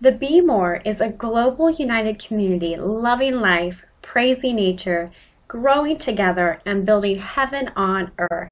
The Be More is a global united community loving life, praising nature, growing together, and building heaven on earth.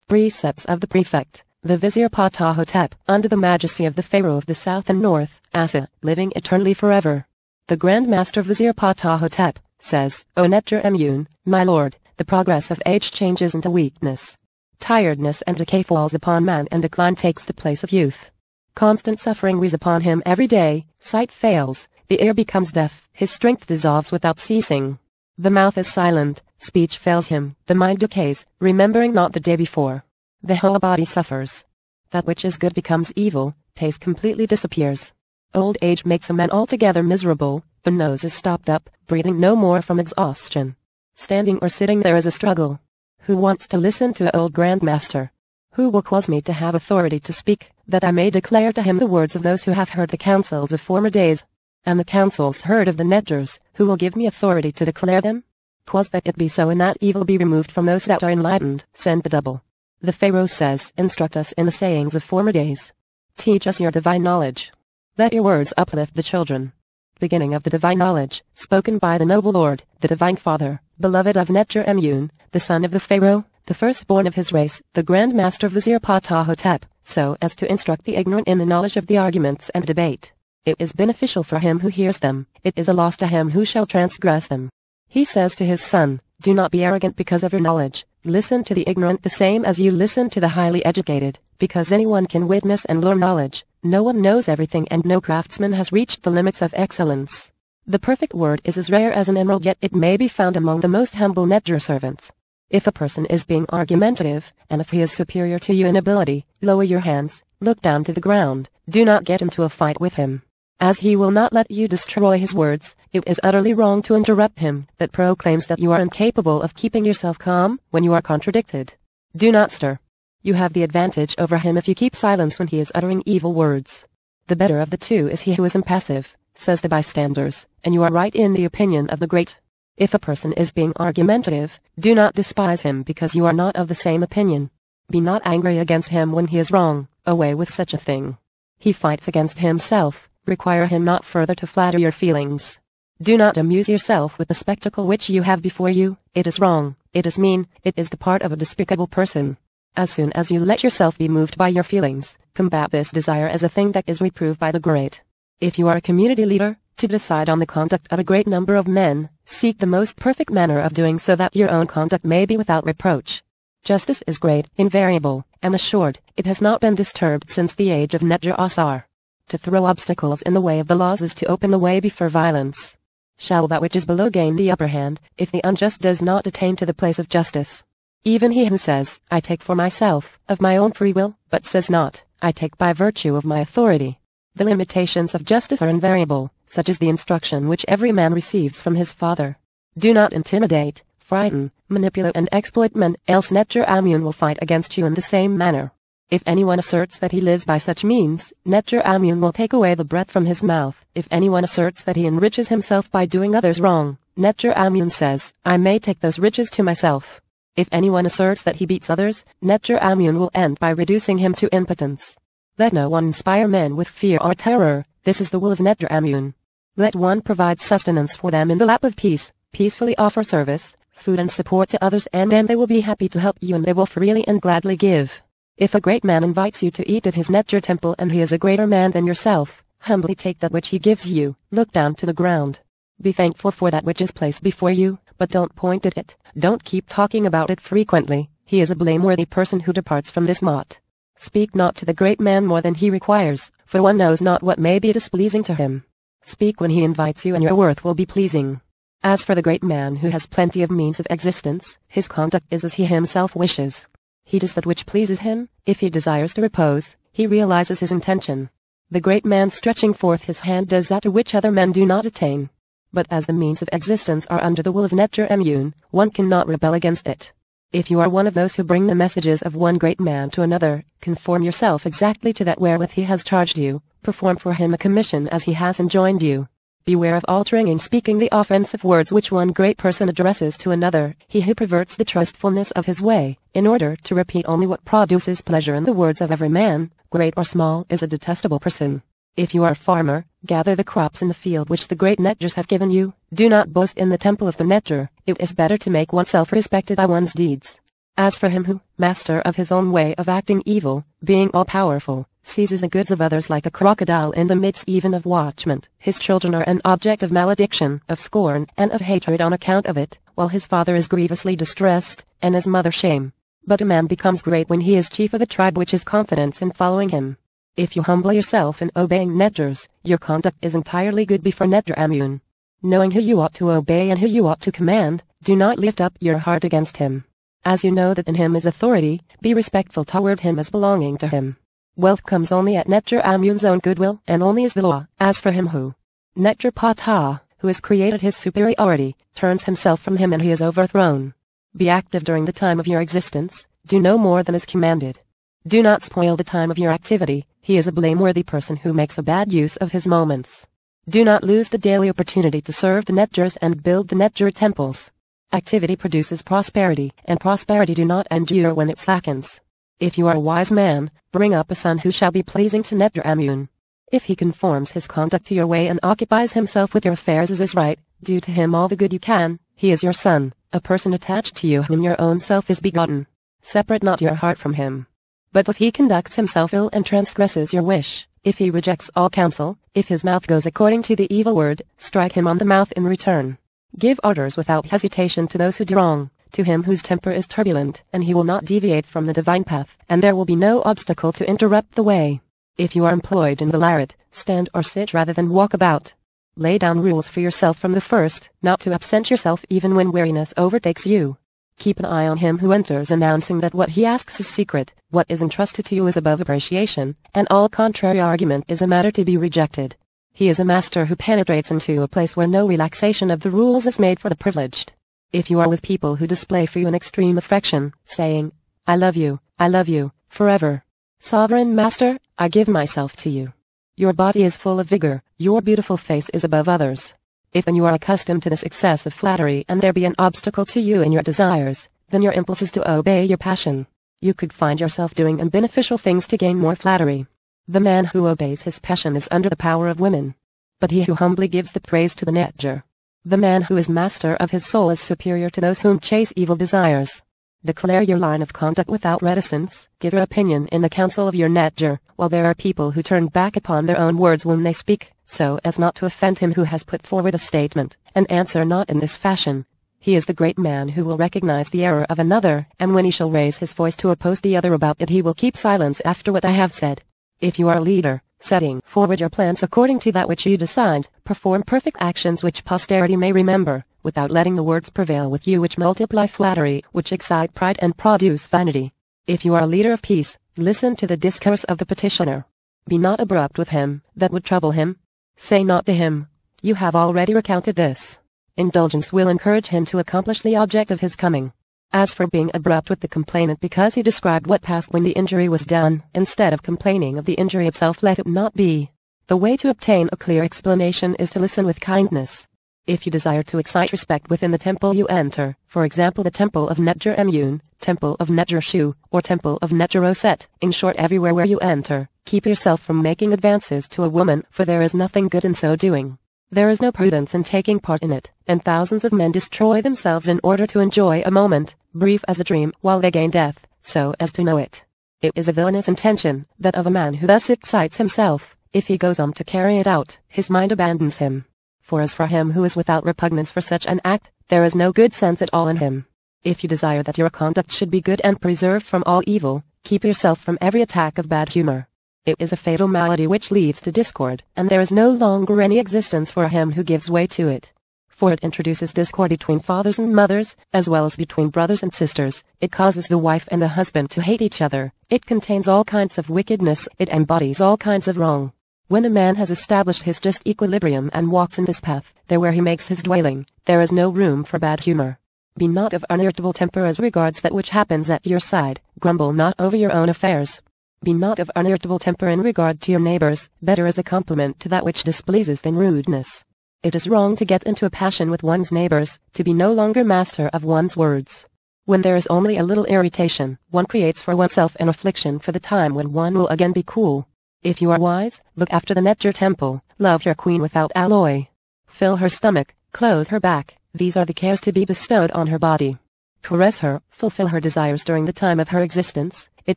Precepts of the Prefect, the Vizier Ptah-Hotep, under the majesty of the Pharaoh of the South and North, Asa, living eternally forever. The Grand Master Vizier Ptah-Hotep says, O Netjer-Emun, my lord, the progress of age changes into weakness. Tiredness and decay falls upon man, and decline takes the place of youth. Constant suffering weighs upon him every day, sight fails, the ear becomes deaf, his strength dissolves without ceasing. The mouth is silent, speech fails him, the mind decays, remembering not the day before. The whole body suffers. That which is good becomes evil, taste completely disappears. Old age makes a man altogether miserable, the nose is stopped up, breathing no more from exhaustion. Standing or sitting there is a struggle. Who wants to listen to an old Grand Master? Who will cause me to have authority to speak, that I may declare to him the words of those who have heard the counsels of former days? And the counsels heard of the Netjers, who will give me authority to declare them? Cause that it be so, and that evil be removed from those that are enlightened. Send the double. The Pharaoh says, instruct us in the sayings of former days. Teach us your divine knowledge. Let your words uplift the children. Beginning of the divine knowledge, spoken by the noble Lord, the divine Father, beloved of Netjer-Emun, the son of the Pharaoh, the firstborn of his race, the Grand Master Vizier Ptah-Hotep, so as to instruct the ignorant in the knowledge of the arguments and debate. It is beneficial for him who hears them, it is a loss to him who shall transgress them. He says to his son, do not be arrogant because of your knowledge, listen to the ignorant the same as you listen to the highly educated, because anyone can witness and learn knowledge, no one knows everything and no craftsman has reached the limits of excellence. The perfect word is as rare as an emerald, yet it may be found among the most humble Netjer servants. If a person is being argumentative, and if he is superior to you in ability, lower your hands, look down to the ground, do not get into a fight with him. As he will not let you destroy his words, it is utterly wrong to interrupt him, that proclaims that you are incapable of keeping yourself calm when you are contradicted. Do not stir. You have the advantage over him if you keep silence when he is uttering evil words. The better of the two is he who is impassive, says the bystanders, and you are right in the opinion of the great. If a person is being argumentative, do not despise him because you are not of the same opinion. Be not angry against him when he is wrong, away with such a thing. He fights against himself. Require him not further to flatter your feelings. Do not amuse yourself with the spectacle which you have before you, it is wrong, it is mean, it is the part of a despicable person. As soon as you let yourself be moved by your feelings, combat this desire as a thing that is reproved by the great. If you are a community leader, to decide on the conduct of a great number of men, seek the most perfect manner of doing so that your own conduct may be without reproach. Justice is great, invariable, and assured, it has not been disturbed since the age of Netjer-Asar. To throw obstacles in the way of the laws is to open the way before violence. Shall that which is below gain the upper hand, if the unjust does not attain to the place of justice? Even he who says, I take for myself, of my own free will, but says not, I take by virtue of my authority. The limitations of justice are invariable, such is the instruction which every man receives from his father. Do not intimidate, frighten, manipulate and exploit men, else Netjer-Emun will fight against you in the same manner. If anyone asserts that he lives by such means, Netjer-Emun will take away the breath from his mouth. If anyone asserts that he enriches himself by doing others wrong, Netjer-Emun says, I may take those riches to myself. If anyone asserts that he beats others, Netjer-Emun will end by reducing him to impotence. Let no one inspire men with fear or terror, this is the will of Netjer-Emun. Let one provide sustenance for them in the lap of peace, peacefully offer service, food and support to others, and then they will be happy to help you and they will freely and gladly give. If a great man invites you to eat at his Netjer temple and he is a greater man than yourself, humbly take that which he gives you, look down to the ground. Be thankful for that which is placed before you, but don't point at it, don't keep talking about it frequently, he is a blameworthy person who departs from this mot. Speak not to the great man more than he requires, for one knows not what may be displeasing to him. Speak when he invites you and your worth will be pleasing. As for the great man who has plenty of means of existence, his conduct is as he himself wishes. He does that which pleases him. If he desires to repose, he realizes his intention. The great man stretching forth his hand does that to which other men do not attain. But as the means of existence are under the will of Netjer-Emun, one cannot rebel against it. If you are one of those who bring the messages of one great man to another, conform yourself exactly to that wherewith he has charged you, perform for him a commission as he has enjoined you. Beware of altering in speaking the offensive words which one great person addresses to another, he who perverts the trustfulness of his way, in order to repeat only what produces pleasure in the words of every man, great or small, is a detestable person. If you are a farmer, gather the crops in the field which the great Netjars have given you. Do not boast in the temple of the Netjar. It is better to make oneself respected by one's deeds. As for him who, master of his own way of acting evil, being all-powerful, seizes the goods of others like a crocodile in the midst even of watchment, his children are an object of malediction, of scorn, and of hatred on account of it, while his father is grievously distressed, and his mother shame. But a man becomes great when he is chief of a tribe which has confidence in following him. If you humble yourself in obeying Netjars, your conduct is entirely good before Netjar Amun. Knowing who you ought to obey and who you ought to command, do not lift up your heart against him. As you know that in him is authority, be respectful toward him as belonging to him. Wealth comes only at Netjar Amun's own goodwill, and only is the law. As for him who, Netjar Ptah, who has created his superiority, turns himself from him and he is overthrown. Be active during the time of your existence, do no more than is commanded. Do not spoil the time of your activity, he is a blameworthy person who makes a bad use of his moments. Do not lose the daily opportunity to serve the Netjars and build the Netjar temples. Activity produces prosperity, and prosperity do not endure when it slackens. If you are a wise man, bring up a son who shall be pleasing to Netjar Amun. If he conforms his conduct to your way and occupies himself with your affairs as is right, do to him all the good you can. He is your son, a person attached to you whom your own self is begotten. Separate not your heart from him. But if he conducts himself ill and transgresses your wish, if he rejects all counsel, if his mouth goes according to the evil word, strike him on the mouth in return. Give orders without hesitation to those who do wrong, to him whose temper is turbulent, and he will not deviate from the divine path, and there will be no obstacle to interrupt the way. If you are employed in the laret, stand or sit rather than walk about. Lay down rules for yourself from the first, not to absent yourself even when weariness overtakes you. Keep an eye on him who enters announcing that what he asks is secret, what is entrusted to you is above appreciation, and all contrary argument is a matter to be rejected. He is a master who penetrates into a place where no relaxation of the rules is made for the privileged. If you are with people who display for you an extreme affection, saying, I love you, forever. Sovereign Master, I give myself to you. Your body is full of vigor, your beautiful face is above others. If then you are accustomed to this excess of flattery and there be an obstacle to you in your desires, then your impulse is to obey your passion. You could find yourself doing unbeneficial things to gain more flattery. The man who obeys his passion is under the power of women. But he who humbly gives the praise to the Netjar. The man who is master of his soul is superior to those whom chase evil desires. Declare your line of conduct without reticence, give your opinion in the council of your Netjar, while there are people who turn back upon their own words when they speak, so as not to offend him who has put forward a statement, and answer not in this fashion. He is the great man who will recognize the error of another, and when he shall raise his voice to oppose the other about it he will keep silence after what I have said. If you are a leader, setting forward your plans according to that which you decide, perform perfect actions which posterity may remember, without letting the words prevail with you which multiply flattery, which excite pride and produce vanity. If you are a leader of peace, listen to the discourse of the petitioner. Be not abrupt with him, that would trouble him. Say not to him, you have already recounted this. Indulgence will encourage him to accomplish the object of his coming. As for being abrupt with the complainant because he described what passed when the injury was done, instead of complaining of the injury itself, let it not be. The way to obtain a clear explanation is to listen with kindness. If you desire to excite respect within the temple you enter, for example the temple of Netjar Amun, temple of Netjar Shu, or temple of Netjar Oset, in short everywhere where you enter, keep yourself from making advances to a woman, for there is nothing good in so doing. There is no prudence in taking part in it, and thousands of men destroy themselves in order to enjoy a moment, brief as a dream, while they gain death, so as to know it. It is a villainous intention, that of a man who thus excites himself. If he goes on to carry it out, his mind abandons him. For as for him who is without repugnance for such an act, there is no good sense at all in him. If you desire that your conduct should be good and preserved from all evil, keep yourself from every attack of bad humor. It is a fatal malady which leads to discord, and there is no longer any existence for him who gives way to it. For it introduces discord between fathers and mothers, as well as between brothers and sisters. It causes the wife and the husband to hate each other. It contains all kinds of wickedness. It embodies all kinds of wrong. When a man has established his just equilibrium and walks in this path, there where he makes his dwelling, there is no room for bad humor. Be not of unirritable temper as regards that which happens at your side, grumble not over your own affairs. Be not of unirritable temper in regard to your neighbors, better as a compliment to that which displeases than rudeness. It is wrong to get into a passion with one's neighbors, to be no longer master of one's words. When there is only a little irritation, one creates for oneself an affliction for the time when one will again be cool. If you are wise, look after the Netjar temple, love your queen without alloy. Fill her stomach, clothe her back, these are the cares to be bestowed on her body. Caress her, fulfill her desires during the time of her existence, it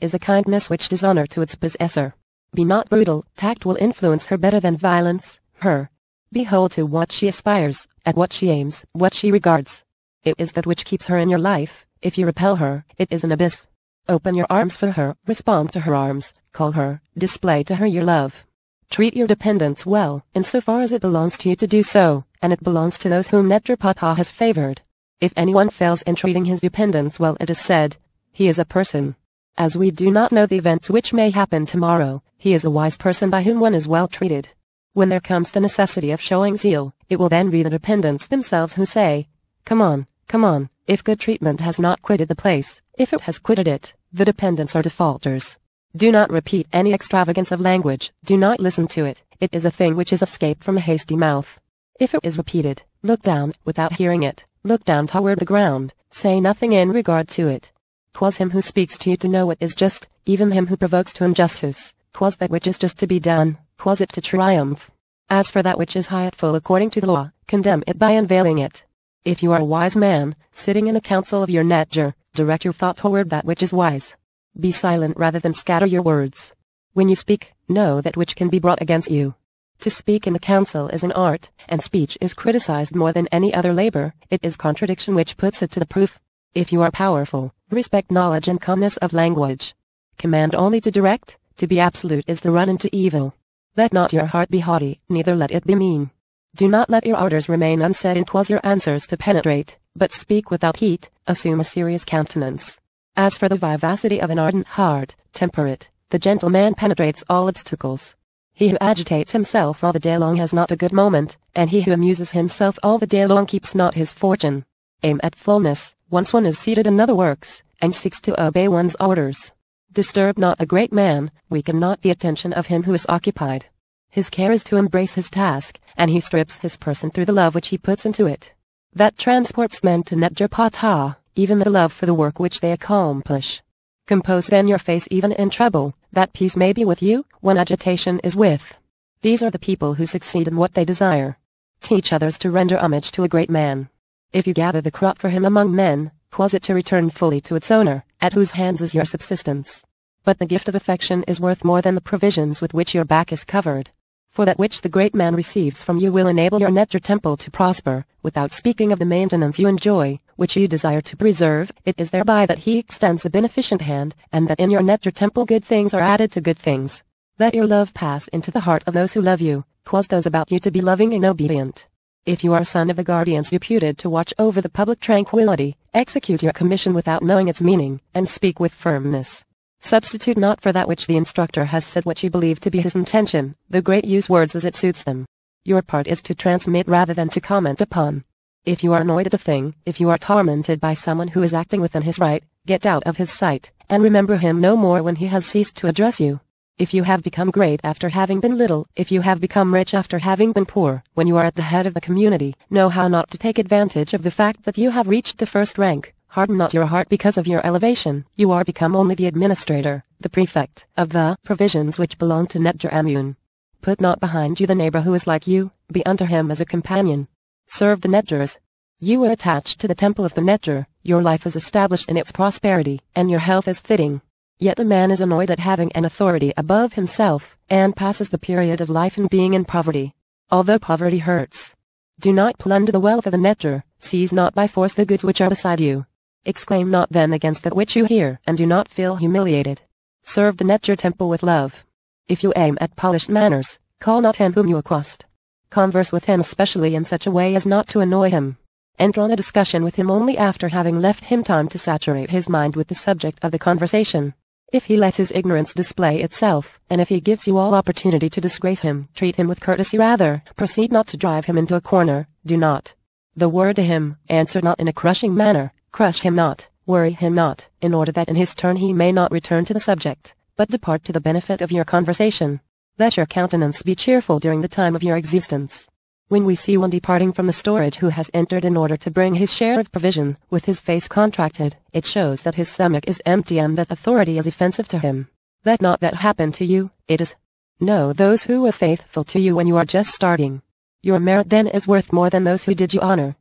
is a kindness which does honor to its possessor. Be not brutal, tact will influence her better than violence, her. Behold to what she aspires, at what she aims, what she regards. It is that which keeps her in your life. If you repel her, it is an abyss. Open your arms for her, respond to her arms, call her, display to her your love. Treat your dependents well, insofar as it belongs to you to do so, and it belongs to those whom Netjar Ptah has favored. If anyone fails in treating his dependents well, it is said, he is a person. As we do not know the events which may happen tomorrow, he is a wise person by whom one is well treated. When there comes the necessity of showing zeal, it will then be the dependents themselves who say, come on, come on. If good treatment has not quitted the place, if it has quitted it, the dependents are defaulters. Do not repeat any extravagance of language, do not listen to it, it is a thing which is escaped from a hasty mouth. If it is repeated, look down, without hearing it, look down toward the ground, say nothing in regard to it. 'Twas him who speaks to you to know what is just, even him who provokes to injustice, 'twas that which is just to be done, 'twas it to triumph. As for that which is highful according to the law, condemn it by unveiling it. If you are a wise man, sitting in a council of your Netjar, direct your thought toward that which is wise. Be silent rather than scatter your words. When you speak, know that which can be brought against you. To speak in the council is an art, and speech is criticized more than any other labor, it is contradiction which puts it to the proof. If you are powerful, respect knowledge and calmness of language. Command only to direct, to be absolute is to run into evil. Let not your heart be haughty, neither let it be mean. Do not let your orders remain unsaid and cause your answers to penetrate, but speak without heat, assume a serious countenance. As for the vivacity of an ardent heart, temper it, the gentle man penetrates all obstacles. He who agitates himself all the day long has not a good moment, and he who amuses himself all the day long keeps not his fortune. Aim at fullness, once one is seated another works, and seeks to obey one's orders. Disturb not a great man, weaken not the attention of him who is occupied. His care is to embrace his task, and he strips his person through the love which he puts into it. That transports men to Netjar Ptah, even the love for the work which they accomplish. Compose then your face even in trouble, that peace may be with you, when agitation is with. These are the people who succeed in what they desire. Teach others to render homage to a great man. If you gather the crop for him among men, cause it to return fully to its owner, at whose hands is your subsistence. But the gift of affection is worth more than the provisions with which your back is covered. For that which the great man receives from you will enable your Netjar temple to prosper, without speaking of the maintenance you enjoy, which you desire to preserve, it is thereby that he extends a beneficent hand, and that in your Netjar temple good things are added to good things. Let your love pass into the heart of those who love you, cause those about you to be loving and obedient. If you are son of the guardians deputed to watch over the public tranquility, execute your commission without knowing its meaning, and speak with firmness. Substitute not for that which the instructor has said what you believe to be his intention, the great use words as it suits them. Your part is to transmit rather than to comment upon. If you are annoyed at a thing, if you are tormented by someone who is acting within his right, get out of his sight, and remember him no more when he has ceased to address you. If you have become great after having been little, if you have become rich after having been poor, when you are at the head of the community, know how not to take advantage of the fact that you have reached the first rank. Harden not your heart because of your elevation, you are become only the administrator, the prefect, of the provisions which belong to Netjar Amun. Put not behind you the neighbor who is like you, be unto him as a companion. Serve the Netjars. You are attached to the temple of the Netjar, your life is established in its prosperity, and your health is fitting. Yet a man is annoyed at having an authority above himself, and passes the period of life in being in poverty. Although poverty hurts. Do not plunder the wealth of the Netjar, seize not by force the goods which are beside you. Exclaim not then against that which you hear, and do not feel humiliated. Serve the Netjar temple with love. If you aim at polished manners, call not him whom you accost. Converse with him especially in such a way as not to annoy him. Enter on a discussion with him only after having left him time to saturate his mind with the subject of the conversation. If he lets his ignorance display itself, and if he gives you all opportunity to disgrace him, treat him with courtesy rather, proceed not to drive him into a corner, do not The word to him, answer not in a crushing manner, crush him not, worry him not, in order that in his turn he may not return to the subject, but depart to the benefit of your conversation. Let your countenance be cheerful during the time of your existence. When we see one departing from the storage who has entered in order to bring his share of provision, with his face contracted, it shows that his stomach is empty and that authority is offensive to him. Let not that happen to you, it is. Know those who were faithful to you when you are just starting. Your merit then is worth more than those who did you honor.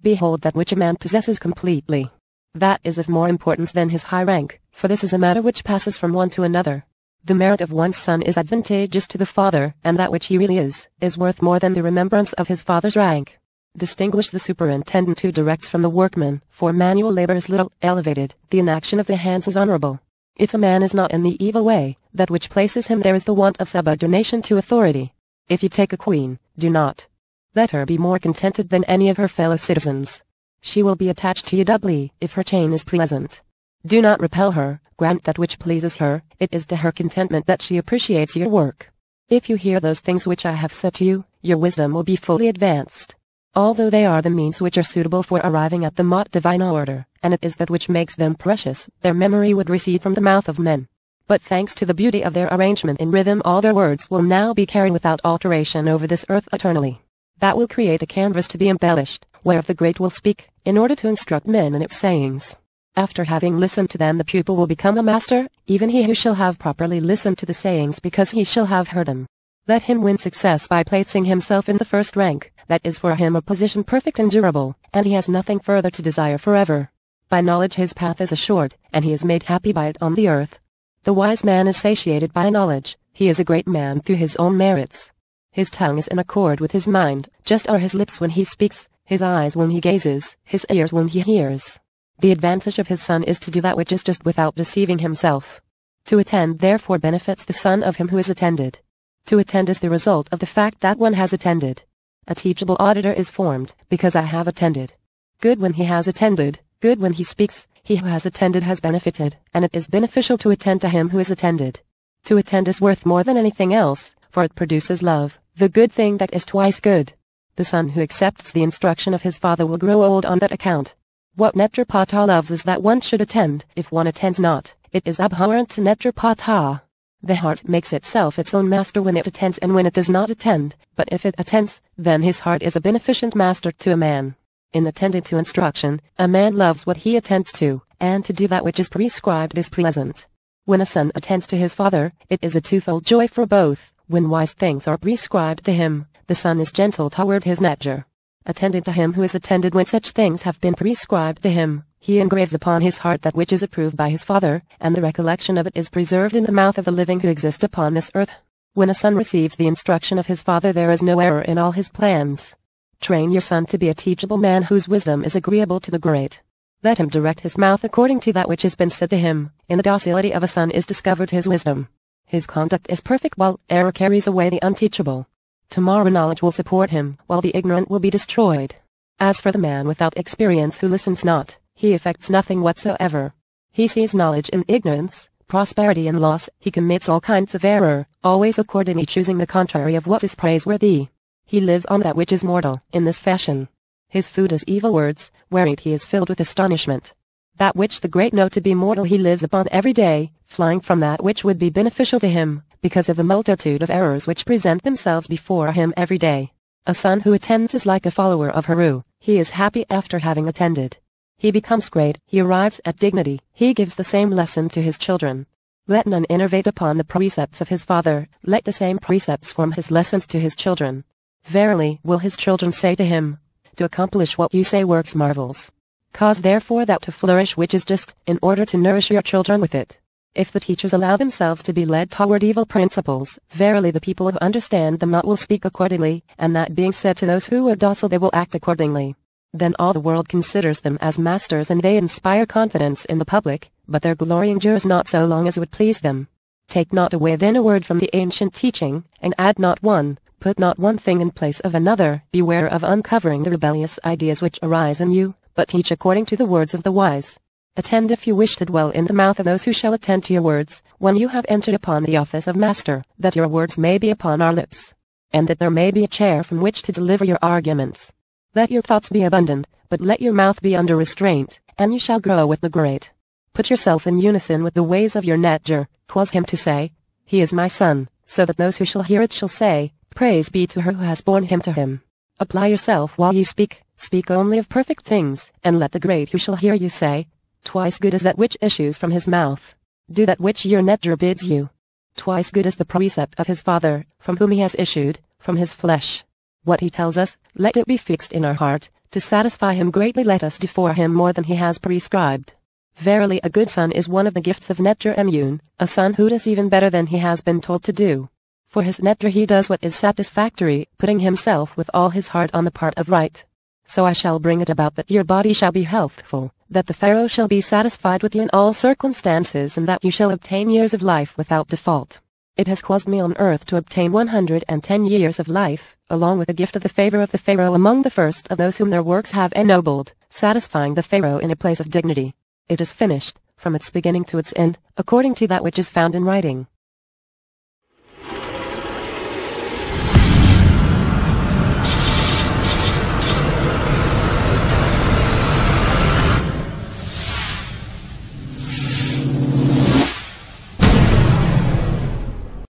Behold that which a man possesses completely. That is of more importance than his high rank, for this is a matter which passes from one to another. The merit of one's son is advantageous to the father, and that which he really is worth more than the remembrance of his father's rank. Distinguish the superintendent who directs from the workman, for manual labor is little elevated, the inaction of the hands is honorable. If a man is not in the evil way, that which places him there is the want of subordination to authority. If you take a queen, do not let her be more contented than any of her fellow citizens. She will be attached to you doubly, if her chain is pleasant. Do not repel her, grant that which pleases her, it is to her contentment that she appreciates your work. If you hear those things which I have said to you, your wisdom will be fully advanced. Although they are the means which are suitable for arriving at the mot divine order, and it is that which makes them precious, their memory would recede from the mouth of men. But thanks to the beauty of their arrangement in rhythm, all their words will now be carried without alteration over this earth eternally. That will create a canvas to be embellished, whereof the great will speak, in order to instruct men in its sayings. After having listened to them the pupil will become a master, even he who shall have properly listened to the sayings because he shall have heard them. Let him win success by placing himself in the first rank, that is for him a position perfect and durable, and he has nothing further to desire forever. By knowledge his path is assured, and he is made happy by it on the earth. The wise man is satiated by knowledge, he is a great man through his own merits. His tongue is in accord with his mind, just are his lips when he speaks, his eyes when he gazes, his ears when he hears. The advantage of his son is to do that which is just without deceiving himself. To attend therefore benefits the son of him who is attended. To attend is the result of the fact that one has attended. A teachable auditor is formed, because I have attended. Good when he has attended, good when he speaks, he who has attended has benefited, and it is beneficial to attend to him who is attended. To attend is worth more than anything else, for it produces love, the good thing that is twice good. The son who accepts the instruction of his father will grow old on that account. What Netra Ptah loves is that one should attend. If one attends not, it is abhorrent to Netra Ptah. The heart makes itself its own master when it attends and when it does not attend, but if it attends, then his heart is a beneficent master to a man. In attending to instruction, a man loves what he attends to, and to do that which is prescribed is pleasant. When a son attends to his father, it is a twofold joy for both. When wise things are prescribed to him, the son is gentle toward his nature. Attending to him who is attended when such things have been prescribed to him, he engraves upon his heart that which is approved by his father, and the recollection of it is preserved in the mouth of the living who exist upon this earth. When a son receives the instruction of his father there is no error in all his plans. Train your son to be a teachable man whose wisdom is agreeable to the great. Let him direct his mouth according to that which has been said to him. In the docility of a son is discovered his wisdom. His conduct is perfect while error carries away the unteachable. Tomorrow knowledge will support him, while the ignorant will be destroyed. As for the man without experience who listens not, he effects nothing whatsoever. He sees knowledge in ignorance, prosperity in loss, he commits all kinds of error, always accordingly choosing the contrary of what is praiseworthy. He lives on that which is mortal, in this fashion. His food is evil words, whereat he is filled with astonishment. That which the great know to be mortal he lives upon every day, flying from that which would be beneficial to him, because of the multitude of errors which present themselves before him every day. A son who attends is like a follower of Aaru, he is happy after having attended. He becomes great, he arrives at dignity, he gives the same lesson to his children. Let none innovate upon the precepts of his father, let the same precepts form his lessons to his children. Verily, will his children say to him, to accomplish what you say works marvels. Cause therefore that to flourish which is just, in order to nourish your children with it. If the teachers allow themselves to be led toward evil principles, verily the people who understand them not will speak accordingly, and that being said to those who are docile they will act accordingly. Then all the world considers them as masters and they inspire confidence in the public, but their glory endures not so long as would please them. Take not away then a word from the ancient teaching, and add not one, put not one thing in place of another, beware of uncovering the rebellious ideas which arise in you, but teach according to the words of the wise. Attend if you wish to dwell in the mouth of those who shall attend to your words, when you have entered upon the office of master, that your words may be upon our lips, and that there may be a chair from which to deliver your arguments. Let your thoughts be abundant, but let your mouth be under restraint, and you shall grow with the great. Put yourself in unison with the ways of your Netger, 'twas him to say, He is my son, so that those who shall hear it shall say, Praise be to her who has borne him to him. Apply yourself while you speak only of perfect things, and let the great who shall hear you say, Twice good is that which issues from his mouth. Do that which your Netger bids you. Twice good is the precept of his father, from whom he has issued, from his flesh. What he tells us, let it be fixed in our heart, to satisfy him greatly let us do for him more than he has prescribed. Verily a good son is one of the gifts of Netger Emun, a son who does even better than he has been told to do. For his Netger he does what is satisfactory, putting himself with all his heart on the part of right. So I shall bring it about that your body shall be healthful, that the Pharaoh shall be satisfied with you in all circumstances, and that you shall obtain years of life without default. It has caused me on earth to obtain 110 years of life, along with the gift of the favor of the Pharaoh among the first of those whom their works have ennobled, satisfying the Pharaoh in a place of dignity. It is finished, from its beginning to its end, according to that which is found in writing.